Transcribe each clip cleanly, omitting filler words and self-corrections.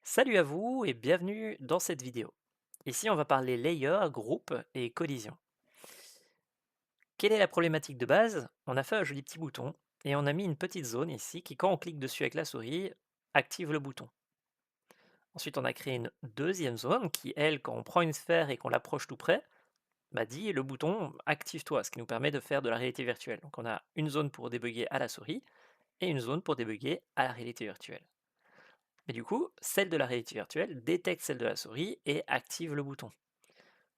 Salut à vous et bienvenue dans cette vidéo. Ici, on va parler layer, groupe et collision. Quelle est la problématique de base? On a fait un joli petit bouton et on a mis une petite zone ici qui, quand on clique dessus avec la souris, active le bouton. Ensuite, on a créé une deuxième zone qui, elle, quand on prend une sphère et qu'on l'approche tout près, dit le bouton active-toi, ce qui nous permet de faire de la réalité virtuelle. Donc, on a une zone pour débugger à la souris et une zone pour débugger à la réalité virtuelle. Mais du coup, celle de la réalité virtuelle détecte celle de la souris et active le bouton.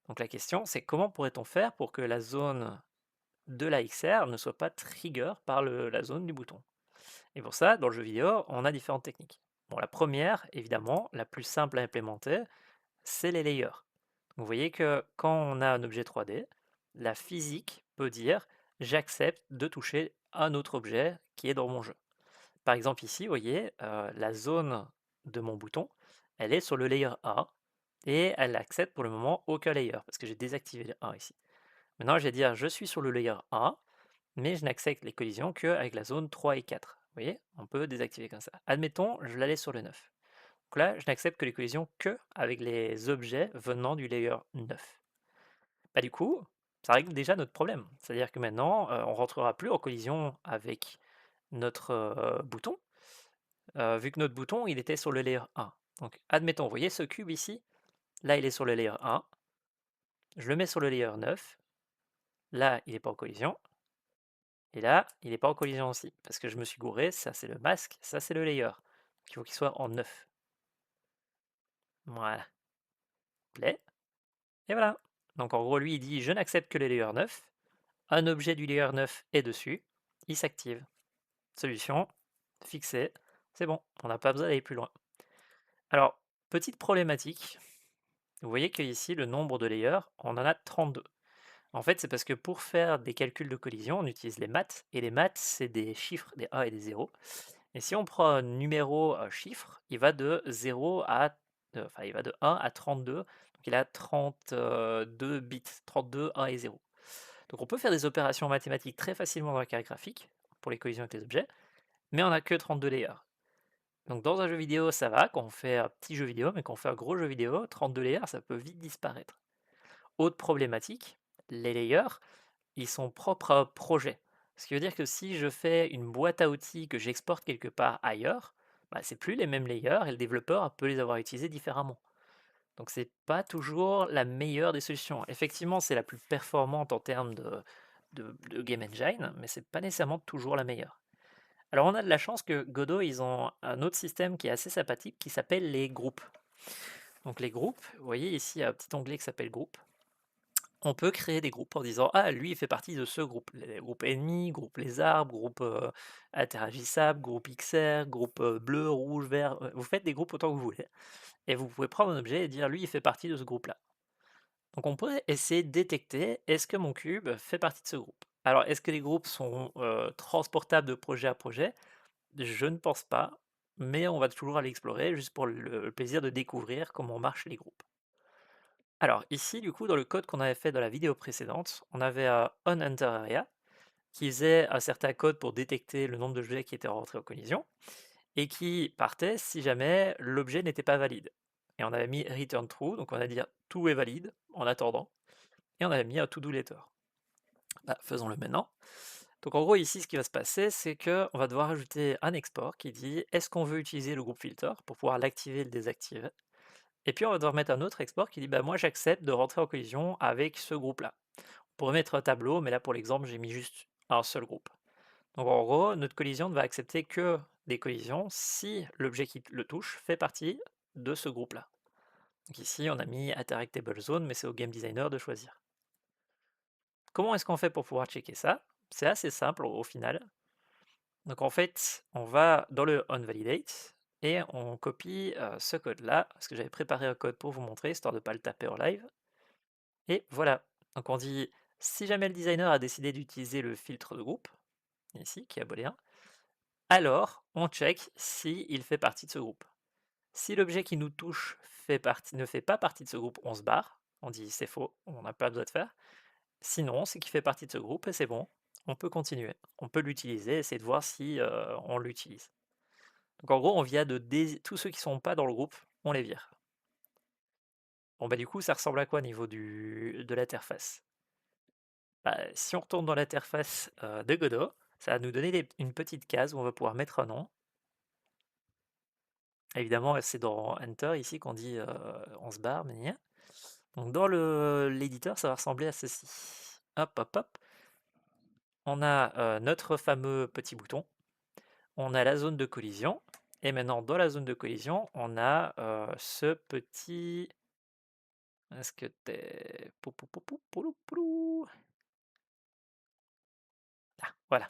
Donc la question, c'est comment pourrait-on faire pour que la zone de la XR ne soit pas trigger par la zone du bouton? Et pour ça, dans le jeu vidéo, on a différentes techniques. Bon, la première, évidemment, la plus simple à implémenter, c'est les layers. Vous voyez que quand on a un objet 3D, la physique peut dire j'accepte de toucher un autre objet qui est dans mon jeu. Par exemple ici, vous voyez, la zone de mon bouton, elle est sur le layer A et elle accepte pour le moment aucun layer parce que j'ai désactivé le A ici. Maintenant, je vais dire je suis sur le layer A, mais je n'accepte les collisions qu'avec la zone 3 et 4. Vous voyez, on peut désactiver comme ça. Admettons, je la laisse sur le 9. Donc là, je n'accepte que les collisions que avec les objets venant du layer 9. Du coup, ça règle déjà notre problème. C'est-à-dire que maintenant, on ne rentrera plus en collision avec notre bouton, vu que notre bouton, il était sur le layer 1. Donc, admettons, vous voyez ce cube ici, là, il est sur le layer 1, je le mets sur le layer 9, là, il n'est pas en collision, et là, il n'est pas en collision aussi, parce que je me suis gouré, ça c'est le masque, ça c'est le layer. Donc, il faut qu'il soit en 9. Voilà, play, et voilà. Donc en gros, lui, il dit, je n'accepte que les layers 9, un objet du layer 9 est dessus, il s'active. Solution, fixé, c'est bon, on n'a pas besoin d'aller plus loin. Alors, petite problématique, vous voyez que ici, le nombre de layers, on en a 32. En fait, c'est parce que pour faire des calculs de collision, on utilise les maths, et les maths, c'est des chiffres, des 1 et des 0. Et si on prend un numéro, un chiffre, il va de 0 à, enfin, il va de 1 à 32, donc il a 32 bits, 32, 1 et 0. Donc on peut faire des opérations mathématiques très facilement dans la carte graphique, pour les collisions avec les objets, mais on n'a que 32 layers. Donc dans un jeu vidéo, ça va, quand on fait un petit jeu vidéo, mais quand on fait un gros jeu vidéo, 32 layers, ça peut vite disparaître. Autre problématique, les layers, ils sont propres à un projet. Ce qui veut dire que si je fais une boîte à outils que j'exporte quelque part ailleurs, c'est plus les mêmes layers et le développeur peut les avoir utilisés différemment. Donc c'est pas toujours la meilleure des solutions. Effectivement, c'est la plus performante en termes de game engine, mais c'est pas nécessairement toujours la meilleure. Alors on a de la chance que Godot, ils ont un autre système qui est assez sympathique qui s'appelle les groupes. Donc les groupes, vous voyez ici il y a un petit onglet qui s'appelle groupe. On peut créer des groupes en disant ah lui il fait partie de ce groupe, les groupes ennemis, groupe lézard, groupe interagissable, groupe XR, groupe bleu, rouge, vert. Vous faites des groupes autant que vous voulez et vous pouvez prendre un objet et dire lui il fait partie de ce groupe là. Donc on pourrait essayer de détecter est-ce que mon cube fait partie de ce groupe. Alors est-ce que les groupes sont transportables de projet à projet? Je ne pense pas, mais on va toujours aller explorer juste pour le plaisir de découvrir comment marchent les groupes. Alors ici, du coup, dans le code qu'on avait fait dans la vidéo précédente, on avait un onEnterArea qui faisait un certain code pour détecter le nombre de jets qui étaient rentrés en collision et qui partait si jamais l'objet n'était pas valide. Et on avait mis return true, donc on a dit tout est valide en attendant, et on avait mis un to-do letter. Faisons-le maintenant. Donc en gros ici ce qui va se passer c'est que on va devoir ajouter un export qui dit est-ce qu'on veut utiliser le groupe filter pour pouvoir l'activer et le désactiver. Et puis on va devoir mettre un autre export qui dit moi j'accepte de rentrer en collision avec ce groupe-là. On pourrait mettre un tableau, mais là pour l'exemple j'ai mis juste un seul groupe. Donc en gros, notre collision ne va accepter que des collisions si l'objet qui le touche fait partie de ce groupe-là. Donc ici on a mis Interactable Zone, mais c'est au game designer de choisir. Comment est-ce qu'on fait pour pouvoir checker ça? C'est assez simple au final. Donc en fait, on va dans le onValidate et on copie ce code-là, parce que j'avais préparé un code pour vous montrer, histoire de ne pas le taper en live. Et voilà. Donc on dit, si jamais le designer a décidé d'utiliser le filtre de groupe, ici, qui est booléen, alors on check s'il fait partie de ce groupe. Si l'objet qui nous touche ne fait pas partie de ce groupe, on se barre, on dit c'est faux, on n'a pas besoin de faire. Sinon, c'est qu'il fait partie de ce groupe et c'est bon, on peut continuer. On peut l'utiliser, essayer de voir si on l'utilise. Donc en gros, on vient de tous ceux qui sont pas dans le groupe, on les vire. Bon bah du coup, ça ressemble à quoi au niveau de l'interface? Bah, si on retourne dans l'interface de Godot, ça va nous donner une petite case où on va pouvoir mettre un nom. Évidemment, c'est dans Enter ici qu'on dit on se barre, mais donc dans l'éditeur, ça va ressembler à ceci. Hop, hop, hop. On a notre fameux petit bouton, on a la zone de collision, et maintenant dans la zone de collision, on a ce petit. Est-ce que t'es. Ah, voilà.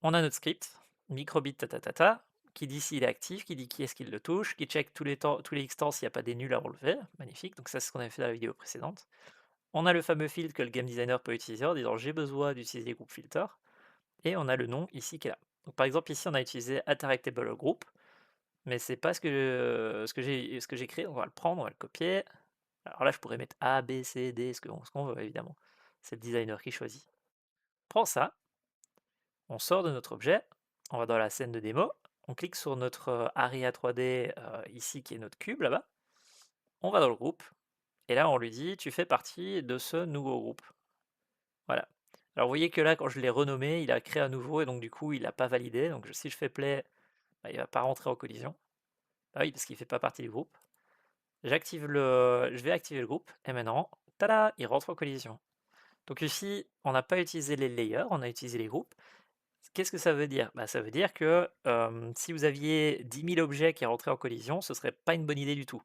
On a notre script, microbit tatatata, qui dit s'il est actif, qui dit qui est-ce qui le touche, qui check tous les instants s'il n'y a pas des nuls à relever. Magnifique, donc ça c'est ce qu'on avait fait dans la vidéo précédente. On a le fameux filtre que le game designer peut utiliser en disant j'ai besoin d'utiliser group filter, et on a le nom ici qui est là. Donc par exemple ici on a utilisé interactable group, mais c'est pas ce que j'ai créé, on va le prendre, on va le copier. Alors là je pourrais mettre A, B, C, D, ce qu'on veut évidemment. C'est le designer qui choisit. Prends ça, on sort de notre objet, on va dans la scène de démo, on clique sur notre Aria 3D ici qui est notre cube là-bas, on va dans le groupe, et là on lui dit tu fais partie de ce nouveau groupe. Voilà. Alors vous voyez que là quand je l'ai renommé, il a créé un nouveau et donc du coup il n'a pas validé, donc si je fais play, bah, il ne va pas rentrer en collision. Ah oui, parce qu'il ne fait pas partie du groupe. Je vais activer le groupe, et maintenant, tada, il rentre en collision. Donc ici, on n'a pas utilisé les layers, on a utilisé les groupes. Qu'est-ce que ça veut dire? Bah, ça veut dire que si vous aviez 10 000 objets qui rentraient en collision, ce serait pas une bonne idée du tout.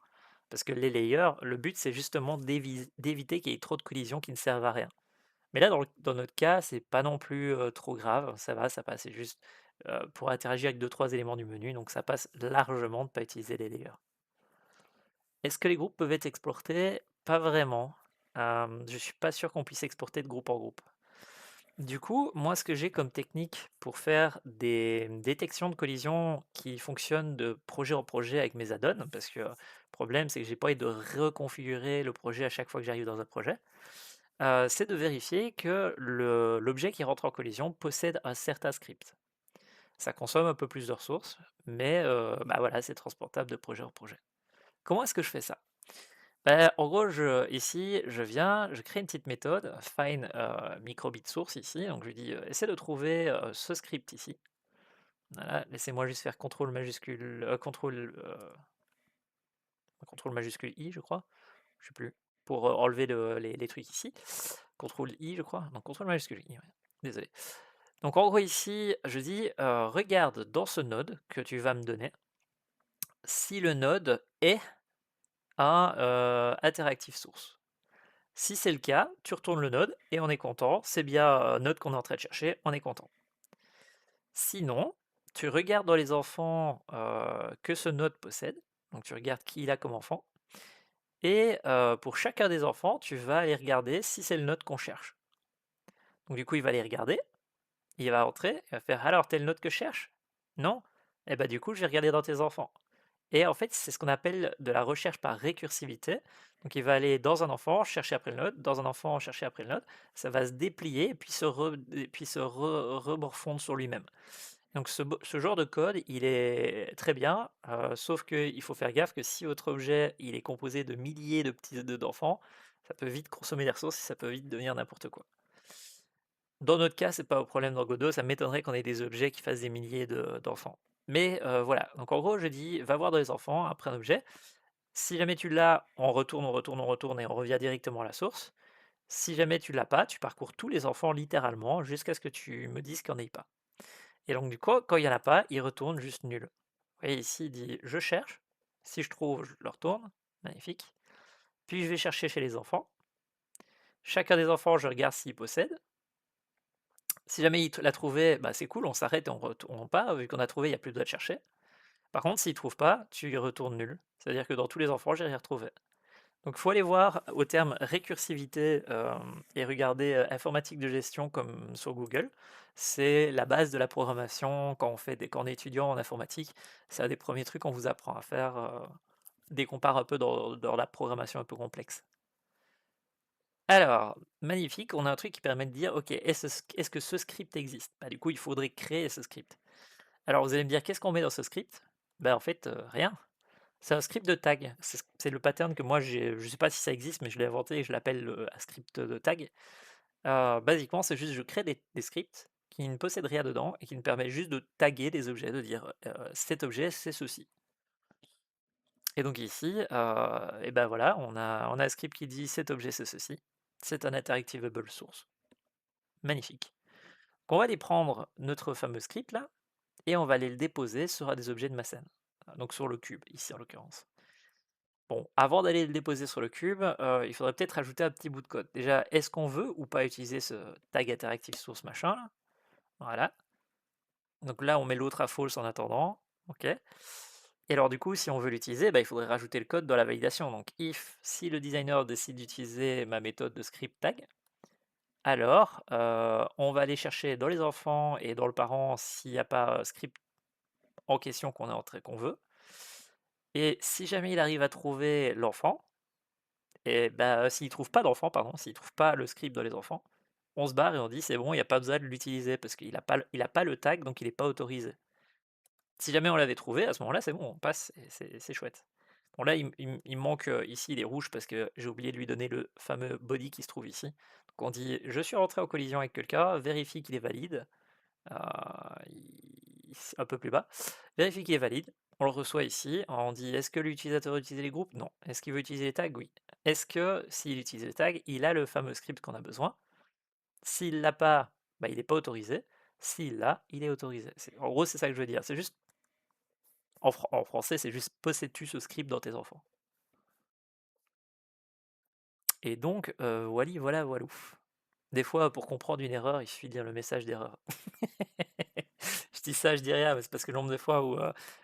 Parce que les layers, le but c'est justement d'éviter qu'il y ait trop de collisions qui ne servent à rien. Mais là, dans notre cas, c'est pas non plus trop grave, ça va, ça passe. C'est juste pour interagir avec 2-3 éléments du menu, donc ça passe largement de ne pas utiliser les layers. Est-ce que les groupes peuvent être exportés? Pas vraiment. Je suis pas sûr qu'on puisse exporter de groupe en groupe. Du coup, moi, ce que j'ai comme technique pour faire des détections de collision qui fonctionnent de projet en projet avec mes add-ons, parce que le problème, c'est que j'ai pas envie de reconfigurer le projet à chaque fois que j'arrive dans un projet, c'est de vérifier que l'objet qui rentre en collision possède un certain script. Ça consomme un peu plus de ressources, mais bah voilà, c'est transportable de projet en projet. Comment est-ce que je fais ça? Bah, en gros, ici, je viens, je crée une petite méthode, find microbit source ici, donc je lui dis essaie de trouver ce script ici. Voilà, laissez-moi juste faire CTRL majuscule, CTRL majuscule I, je crois, je sais plus, pour enlever les trucs ici. CTRL I, je crois, non, CTRL majuscule I, ouais. Désolé. Donc en gros ici, je dis regarde dans ce node que tu vas me donner si le node est un interactive source. Si c'est le cas, tu retournes le node et on est content. C'est bien un node qu'on est en train de chercher, on est content. Sinon, tu regardes dans les enfants que ce node possède. Donc tu regardes qui il a comme enfant. Et pour chacun des enfants, tu vas aller regarder si c'est le node qu'on cherche. Donc du coup, il va aller regarder, il va entrer, il va faire alors tel node que je cherche? Non? Et bah du coup, je vais regarder dans tes enfants. Et en fait, c'est ce qu'on appelle de la recherche par récursivité. Donc il va aller dans un enfant, chercher après le node, dans un enfant, chercher après le node. Ça va se déplier et puis se remorfondre sur lui-même. Donc ce genre de code, il est très bien, sauf qu'il faut faire gaffe que si votre objet il est composé de milliers de petits nœuds d'enfants, ça peut vite consommer des ressources et ça peut vite devenir n'importe quoi. Dans notre cas, c'est pas un problème dans Godot, ça m'étonnerait qu'on ait des objets qui fassent des milliers d'enfants. Mais voilà, donc en gros, je dis, va voir dans les enfants, après un objet. Si jamais tu l'as, on retourne, on retourne, on retourne et on revient directement à la source. Si jamais tu l'as pas, tu parcours tous les enfants littéralement jusqu'à ce que tu me dises qu'il n'y en ait pas. Et donc du coup, quand il n'y en a pas, il retourne juste nul. Vous voyez ici, il dit je cherche. Si je trouve, je le retourne. Magnifique. Puis je vais chercher chez les enfants. Chacun des enfants, je regarde s'il possède. Si jamais il l'a trouvé, bah c'est cool, on s'arrête et on part. Vu qu'on a trouvé, il n'y a plus besoin de chercher. Par contre, s'il ne trouve pas, tu y retournes nul. C'est-à-dire que dans tous les enfants, j'ai rien retrouvé. Donc il faut aller voir au terme récursivité et regarder informatique de gestion comme sur Google. C'est la base de la programmation quand on est étudiant en informatique. C'est un des premiers trucs qu'on vous apprend à faire dès qu'on part un peu dans la programmation un peu complexe. Alors, magnifique, on a un truc qui permet de dire, ok, est-ce que ce script existe? Bah, du coup, il faudrait créer ce script. Alors vous allez me dire, qu'est-ce qu'on met dans ce script? Ben en fait, rien. C'est un script de tag. C'est le pattern que moi j'ai, je sais pas si ça existe, mais je l'ai inventé et je l'appelle un script de tag. Basiquement, c'est juste je crée des scripts qui ne possèdent rien dedans et qui me permettent juste de taguer des objets, de dire cet objet c'est ceci. Et donc ici, et ben voilà, on a un script qui dit cet objet c'est ceci. C'est un interactivable source. Magnifique. On va aller prendre notre fameux script là et on va aller le déposer sur un des objets de ma scène. Donc sur le cube, ici en l'occurrence. Bon, avant d'aller le déposer sur le cube, il faudrait peut-être ajouter un petit bout de code. Déjà, est-ce qu'on veut ou pas utiliser ce tag interactive source machin là? Voilà. Donc là, on met l'autre à false en attendant. OK. Et alors du coup, si on veut l'utiliser, bah, il faudrait rajouter le code dans la validation. Donc if, si le designer décide d'utiliser ma méthode de script tag, alors on va aller chercher dans les enfants et dans le parent s'il n'y a pas script en question qu'on veut. Et si jamais il arrive à trouver l'enfant, et bah, s'il trouve pas d'enfant, pardon, s'il trouve pas le script dans les enfants, on se barre et on dit c'est bon, il n'y a pas besoin de l'utiliser parce qu'il a pas le tag, donc il n'est pas autorisé. Si jamais on l'avait trouvé, à ce moment-là, c'est bon, on passe, et c'est chouette. Bon là, il me manque ici, il est rouge parce que j'ai oublié de lui donner le fameux body qui se trouve ici. Donc on dit je suis rentré en collision avec quelqu'un, vérifie qu'il est valide. C'est un peu plus bas. Vérifie qu'il est valide. On le reçoit ici. On dit est-ce que l'utilisateur veut utiliser les groupes? Non. Est-ce qu'il veut utiliser les tags? Oui. Est-ce que s'il utilise les tags, il a le fameux script qu'on a besoin? S'il l'a pas, bah, il n'est pas autorisé. S'il l'a, il est autorisé. En gros, c'est ça que je veux dire. C'est juste en français, c'est juste possèdes-tu ce script dans tes enfants? Et donc, wally, voilà, voilou. Des fois, pour comprendre une erreur, il suffit de lire le message d'erreur. Je dis ça, je dis rien, mais c'est parce que le nombre de fois où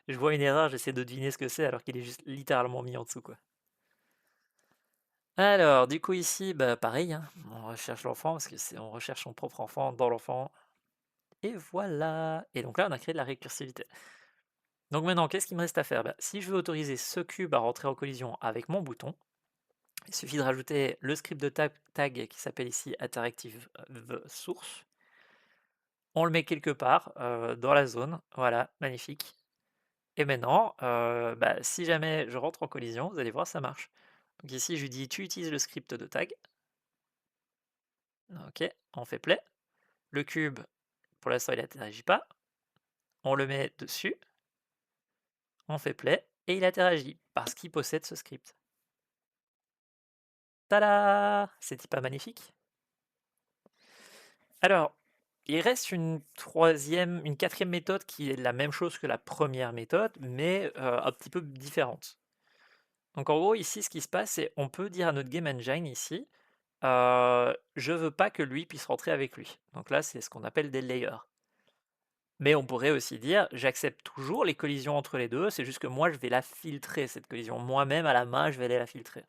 je vois une erreur, j'essaie de deviner ce que c'est alors qu'il est juste littéralement mis en dessous, quoi. Alors, du coup, ici, bah, pareil, hein, on recherche l'enfant parce que on recherche son propre enfant dans l'enfant. Et voilà. Et donc là, on a créé de la récursivité. Donc maintenant, qu'est-ce qu'il me reste à faire? Bah, si je veux autoriser ce cube à rentrer en collision avec mon bouton, il suffit de rajouter le script de tag qui s'appelle ici interactive source. On le met quelque part dans la zone. Voilà, magnifique. Et maintenant, bah, si jamais je rentre en collision, vous allez voir, ça marche. Donc ici, je lui dis tu utilises le script de tag. Ok, on fait play. Le cube, pour l'instant, il n'interagit pas. On le met dessus. On fait play. Et il interagit parce qu'il possède ce script. Tada! C'est pas magnifique? Alors, il reste une quatrième méthode qui est la même chose que la première méthode, mais un petit peu différente. Donc en gros, ici, ce qui se passe, c'est on peut dire à notre game engine ici, je veux pas que lui puisse rentrer avec lui. Donc là, c'est ce qu'on appelle des layers. Mais on pourrait aussi dire, j'accepte toujours les collisions entre les deux, c'est juste que moi, je vais la filtrer, cette collision. Moi-même, à la main, je vais aller la filtrer.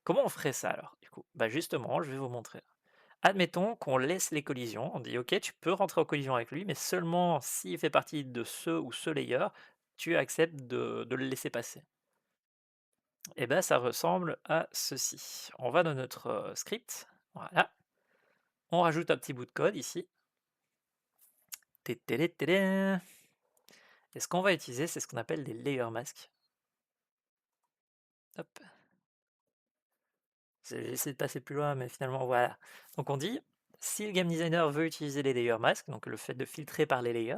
Comment on ferait ça alors, du coup? Bah justement, je vais vous montrer. Admettons qu'on laisse les collisions, on dit ok, tu peux rentrer en collision avec lui, mais seulement s'il fait partie de ce ou ce layer, tu acceptes de le laisser passer. Et bien ça ressemble à ceci. On va dans notre script, voilà. On rajoute un petit bout de code ici. Et ce qu'on va utiliser, c'est ce qu'on appelle des layer masks. Hop. J'ai essayé de passer plus loin, mais finalement, voilà. Donc on dit, si le game designer veut utiliser les layer masks, donc le fait de filtrer par les layers,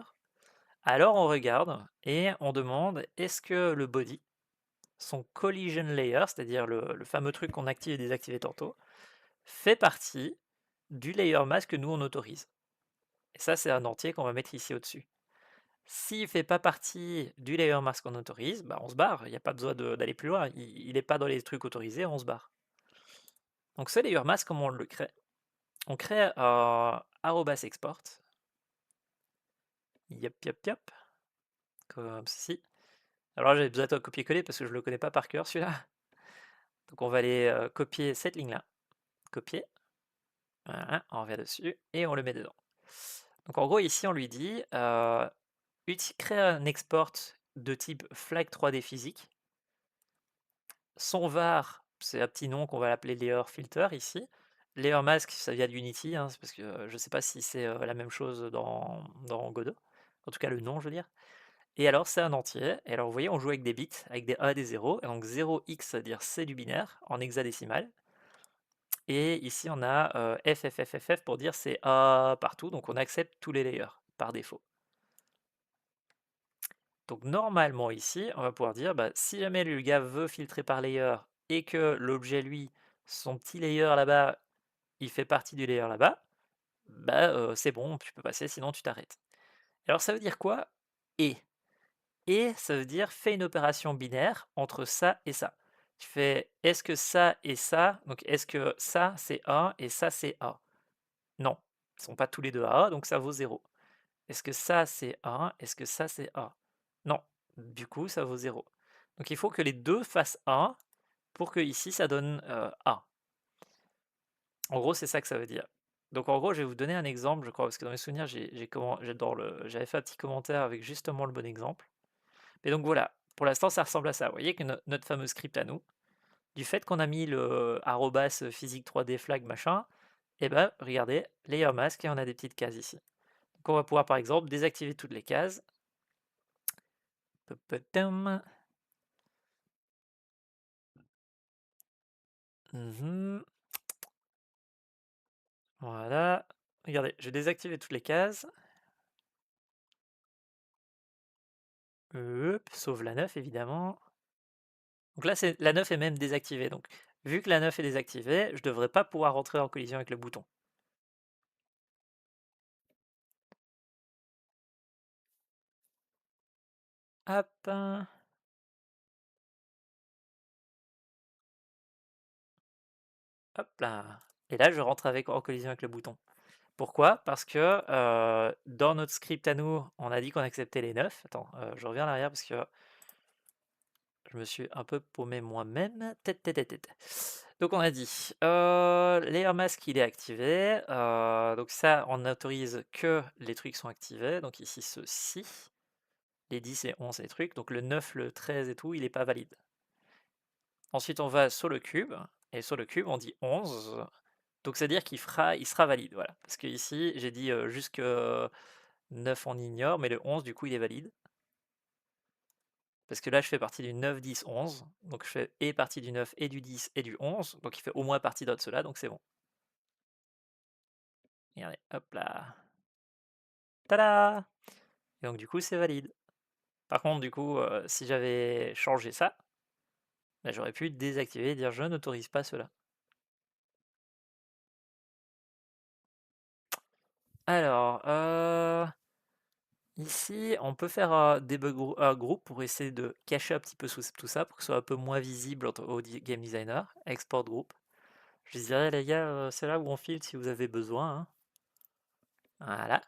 alors on regarde et on demande, est-ce que le body, son collision layer, c'est-à-dire le fameux truc qu'on active et désactive tantôt, fait partie du layer mask que nous on autorise. Et ça, c'est un entier qu'on va mettre ici au-dessus. S'il ne fait pas partie du layer mask qu'on autorise, bah on se barre, il n'y a pas besoin d'aller plus loin, il n'est pas dans les trucs autorisés, on se barre. Donc ce layer mask, comment on le crée? On crée arrobas export, yop, comme ceci. Alors j'ai besoin de copier-coller parce que je ne le connais pas par cœur celui-là. Donc on va aller copier cette ligne-là, copier, voilà, on revient dessus et on le met dedans. Donc en gros ici on lui dit créer un export de type flag 3D physique. Son var, c'est un petit nom qu'on va l'appeler layer filter ici. Layer mask, ça vient d'Unity, hein, c'est parce que je ne sais pas si c'est la même chose dans Godot. en tout cas le nom, je veux dire. Et alors, c'est un entier. Et alors, vous voyez, on joue avec des bits, avec des 1 et des 0. Et donc, 0x, ça veut dire c'est du binaire en hexadécimal. Et ici, on a FFFFF pour dire c'est A partout. Donc, on accepte tous les layers par défaut. Donc, normalement, ici, on va pouvoir dire bah, si jamais le gars veut filtrer par layer et que l'objet, lui, son petit layer là-bas, il fait partie du layer là-bas, bah, c'est bon, tu peux passer, sinon tu t'arrêtes. Alors, ça veut dire quoi? Et ça veut dire fais une opération binaire entre ça et ça. Tu fais est-ce que ça et ça, donc est-ce que ça c'est A et ça c'est A? Non, ils ne sont pas tous les deux A, donc ça vaut 0. Est-ce que ça c'est A? Est-ce que ça c'est A? Non, du coup ça vaut 0. Donc il faut que les deux fassent A pour que ici ça donne A. En gros, c'est ça que ça veut dire. Donc en gros, je vais vous donner un exemple, je crois, parce que dans mes souvenirs, j'avais fait un petit commentaire avec justement le bon exemple. Et donc voilà, pour l'instant, ça ressemble à ça. Vous voyez que notre fameux script à nous, du fait qu'on a mis le arrobas physique 3D flag machin, et ben regardez, layer mask et on a des petites cases ici. Donc on va pouvoir par exemple désactiver toutes les cases. Mhm. Voilà. Regardez, je vais désactiver toutes les cases. Sauf la 9 évidemment. Donc là, la 9 est même désactivée. Donc vu que la 9 est désactivée, je ne devrais pas pouvoir rentrer en collision avec le bouton. Hop. Hop là. Et là, je rentre en collision avec le bouton. Pourquoi? Parce que dans notre script à nous, on a dit qu'on acceptait les 9. Attends, je reviens en arrière parce que je me suis un peu paumé moi-même. Donc on a dit, layer mask il est activé. Donc ça, on n'autorise que les trucs sont activés. Donc ici, ceci. Les 10 et 11 et les trucs. Donc le 9, le 13 et tout, il n'est pas valide. Ensuite, on va sur le cube. Et sur le cube, on dit 11. Donc c'est-à-dire qu'il sera valide, voilà. Parce que ici, j'ai dit jusque 9 on ignore, mais le 11 du coup il est valide. Parce que là je fais partie du 9, 10, 11. Donc je fais et partie du 9 et du 10 et du 11. Donc il fait au moins partie d'un de ceux-là, donc c'est bon. Regardez, hop là. Tada! Et donc du coup c'est valide. Par contre du coup, si j'avais changé ça, bah, j'aurais pu désactiver et dire je n'autorise pas cela. Alors, ici, on peut faire debug group pour essayer de cacher un petit peu tout ça, pour que ce soit un peu moins visible au game designer. Export group. Je dirais, les gars, c'est là où on filtre si vous avez besoin, hein. Voilà.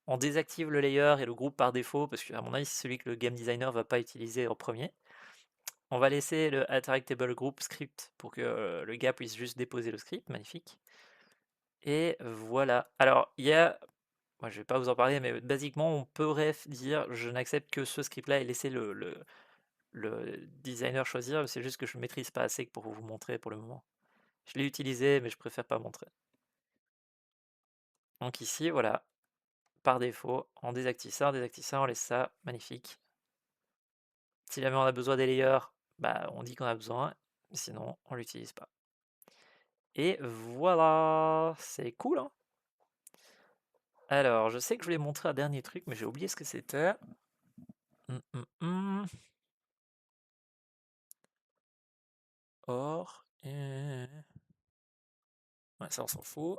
On désactive le layer et le groupe par défaut, parce qu'à mon avis, c'est celui que le game designer va pas utiliser en premier. On va laisser le interactable group script pour que le gars puisse juste déposer le script. Magnifique. Et voilà. Alors, il y a moi, je vais pas vous en parler, mais basiquement, on pourrait dire je n'accepte que ce script-là et laisser le designer choisir. C'est juste que je ne maîtrise pas assez pour vous montrer pour le moment. Je l'ai utilisé, mais je préfère pas montrer. Donc ici, voilà, par défaut, on désactive ça, on laisse ça, magnifique. Si jamais on a besoin des layers, bah, on dit qu'on a besoin, sinon on l'utilise pas. Et voilà, c'est cool, hein. Alors, je sais que je voulais montrer un dernier truc, mais j'ai oublié ce que c'était. Or, ouais, ça on s'en fout.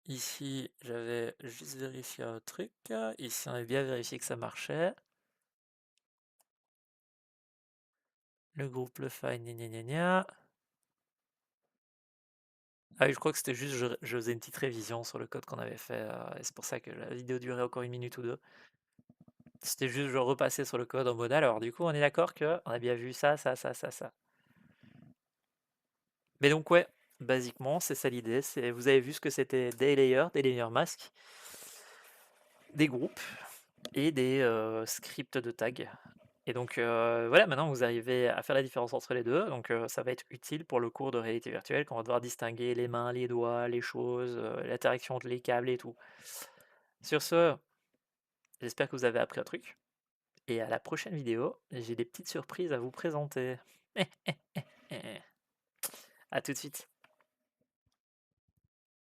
Ici, j'avais juste vérifié un truc. Ici, on avait bien vérifié que ça marchait. Le groupe le file, gna gna gna gna. Ah oui, je crois que c'était juste, je faisais une petite révision sur le code qu'on avait fait. Et c'est pour ça que la vidéo durait encore 1 minute ou deux. C'était juste, je repassais sur le code en mode alors, du coup, on est d'accord que on a bien vu ça, ça, ça, ça, ça. Mais donc, ouais, basiquement, c'est ça l'idée. Vous avez vu ce que c'était des layer mask, des groupes et des scripts de tag. Et donc voilà, maintenant vous arrivez à faire la différence entre les 2, donc ça va être utile pour le cours de réalité virtuelle quand on va devoir distinguer les mains, les doigts, les choses, l'interaction entre les câbles et tout. Sur ce, j'espère que vous avez appris un truc et à la prochaine vidéo, j'ai des petites surprises à vous présenter. À tout de suite.